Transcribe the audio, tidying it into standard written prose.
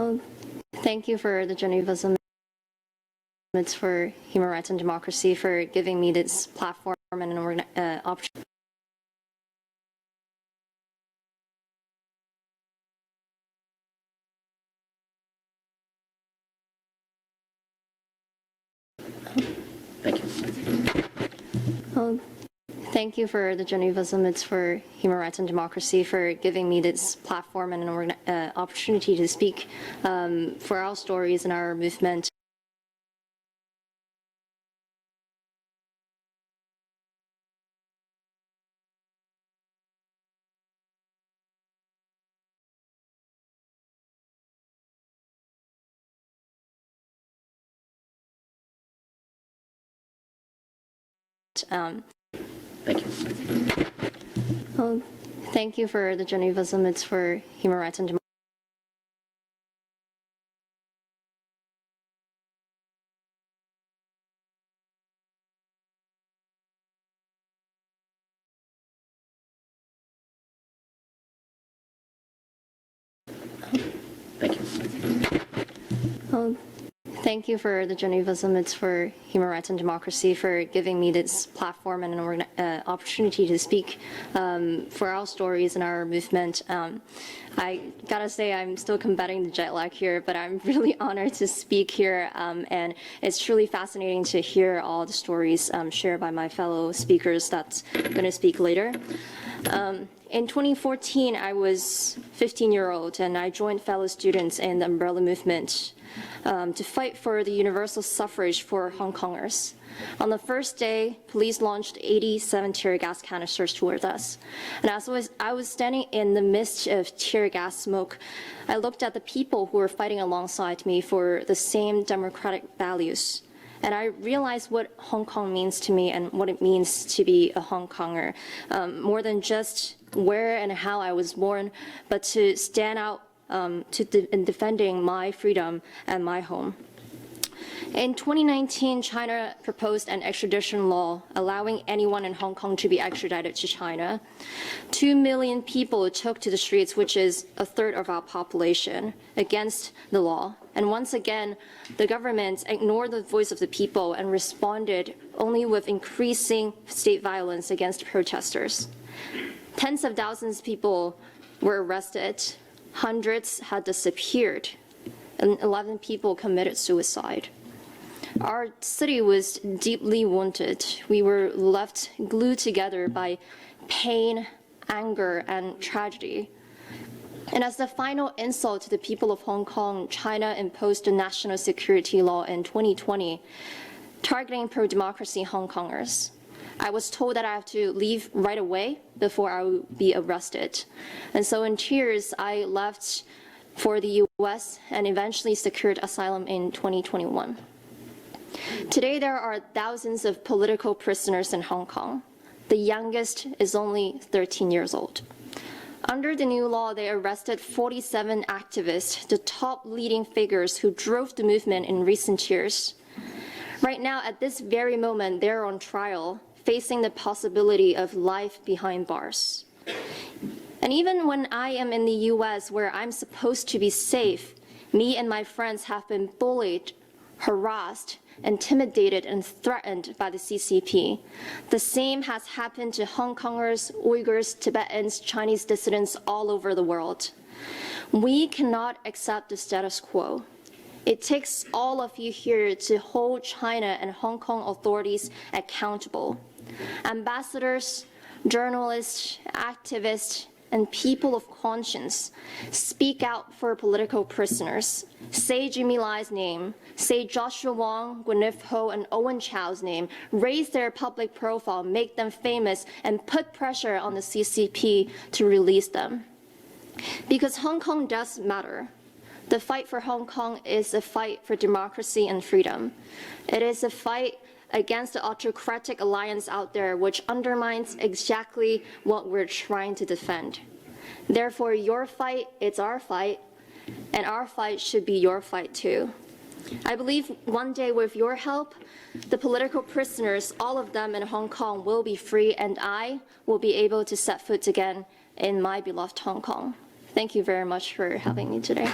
Well, thank you for the Geneva Summit for Human Rights and Democracy for giving me this platform and an opportunity. Thank you. Well, thank you for the Geneva Summit for Human Rights and Democracy for giving me this platform and an opportunity to speak for our stories and our movement. Thank you. Well, thank you for the Geneva Summit for Human Rights and Democracy. Thank you. Well, thank you for the Geneva Summit for Human Rights and Democracy for giving me this platform and an opportunity to speak for our stories and our movement. I gotta say, I'm still combating the jet lag here, but I'm really honored to speak here, and it's truly fascinating to hear all the stories shared by my fellow speakers that's going to speak later. In 2014, I was 15-year-old, and I joined fellow students in the Umbrella Movement to fight for the universal suffrage for Hong Kongers. On the first day, police launched 87 tear gas canisters toward us. And as I was standing in the midst of tear gas smoke, I looked at the people who were fighting alongside me for the same democratic values. And I realized what Hong Kong means to me and what it means to be a Hong Konger, more than just where and how I was born, but to stand out in defending my freedom and my home. In 2019, China proposed an extradition law allowing anyone in Hong Kong to be extradited to China. 2 million people took to the streets, which is a third of our population, against the law. And once again, the government ignored the voice of the people and responded only with increasing state violence against protesters. Tens of thousands of people were arrested, hundreds had disappeared, and 11 people committed suicide. Our city was deeply wounded. We were left glued together by pain, anger, and tragedy. And as the final insult to the people of Hong Kong, China imposed a national security law in 2020, targeting pro-democracy Hong Kongers. I was told that I have to leave right away before I would be arrested. And so in tears, I left for the US and eventually secured asylum in 2021. Today, there are thousands of political prisoners in Hong Kong. The youngest is only 13 years old. Under the new law, they arrested 47 activists, the top leading figures who drove the movement in recent years. Right now, at this very moment, they're on trial, facing the possibility of life behind bars. And even when I am in the US, where I'm supposed to be safe, me and my friends have been bullied, harassed, intimidated, and threatened by the CCP. The same has happened to Hong Kongers, Uyghurs, Tibetans, Chinese dissidents all over the world. We cannot accept the status quo. It takes all of you here to hold China and Hong Kong authorities accountable. Ambassadors, journalists, activists, and people of conscience, speak out for political prisoners. Say Jimmy Lai's name, say Joshua Wong, Gwyneth Ho, and Owen Chow's name, raise their public profile, make them famous, and put pressure on the CCP to release them. Because Hong Kong does matter. The fight for Hong Kong is a fight for democracy and freedom. It is a fight against the autocratic alliance out there, which undermines exactly what we're trying to defend. Therefore, your fight is our fight, and our fight should be your fight too. I believe one day, with your help, the political prisoners, all of them in Hong Kong, will be free, and I will be able to set foot again in my beloved Hong Kong. Thank you very much for having me today.